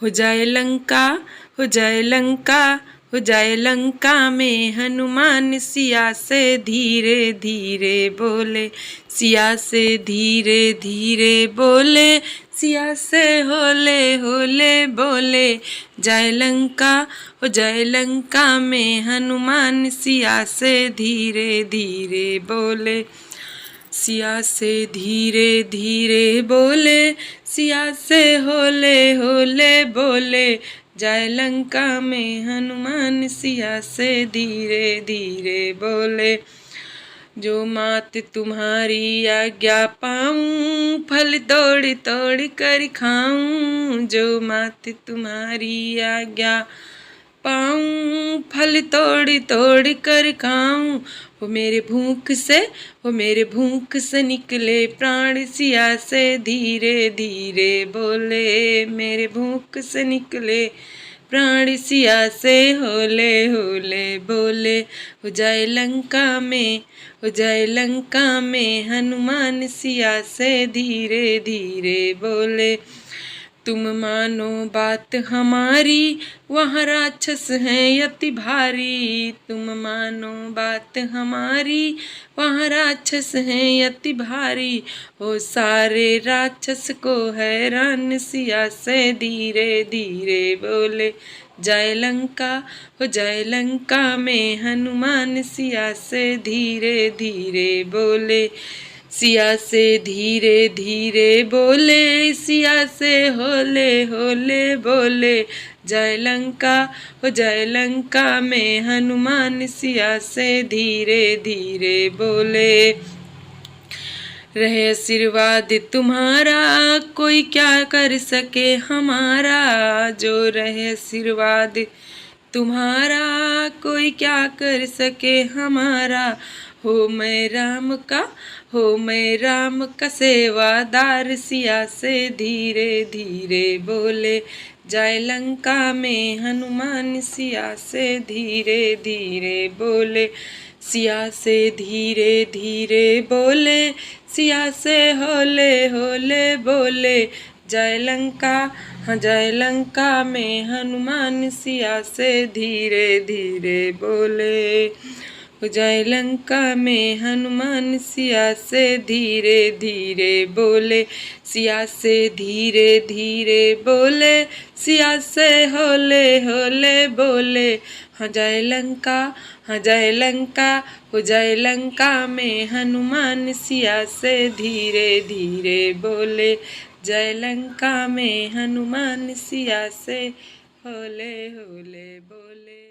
हो जाए लंका, हो जाए लंका, हो जाए लंका में हनुमान सिया से धीरे धीरे बोले, सिया से धीरे धीरे बोले, सिया से होले होले बोले। जाए लंका, हो जाए लंका में हनुमान सिया से धीरे धीरे बोले, सिया से धीरे धीरे बोले, सिया से होले होले बोले। जाए लंका में हनुमान सिया से धीरे धीरे बोले। जो मात तुम्हारी आज्ञा पाऊं, फल तोड़ तोड़ कर खाऊं। जो मात तुम्हारी आज्ञा पाऊं, फल तोड़ तोड़ कर खाऊं। वो मेरे भूख से, वो मेरे भूख से निकले प्राण, सिया से धीरे धीरे बोले। मेरे भूख से निकले प्राण, सिया से होले होले बोले। हो जाए लंका में, हो जाए लंका में हनुमान सिया से धीरे धीरे बोले। तुम मानो बात हमारी, वहाँ राक्षस हैं अति भारी। तुम मानो बात हमारी, वहाँ राक्षस हैं अति भारी। हो सारे राक्षस को हैरान, सिया से धीरे धीरे बोले। जाए लंका, हो जाए लंका में हनुमान सिया से धीरे धीरे बोले। सिया से धीरे धीरे बोले, सिया से होले होले बोले। जाए लंका, हो जाए लंका में हनुमान सिया से धीरे धीरे बोले। रहे आशीर्वाद तुम्हारा, कोई क्या कर सके हमारा। जो रहे आशीर्वाद तुम्हारा, कोई क्या कर सके हमारा। हो मैं राम का, हो मैं राम का सेवादार, सिया से धीरे धीरे बोले। जाए लंका में हनुमान सिया से धीरे धीरे बोले। सिया से धीरे धीरे बोले, सिया से होले होले बोले। जाए लंका, हाँ जाए लंका में हनुमान सिया से धीरे धीरे बोले। हो जाए लंका में हनुमान सिया से धीरे धीरे बोले। सिया से धीरे धीरे बोले, सिया से होले होले बोले। हाँ जाए लंका, हाँ जाए लंका, हो जाए लंका में हनुमान सिया से धीरे धीरे बोले। जय लंका में हनुमान सिया से होले होले बोले।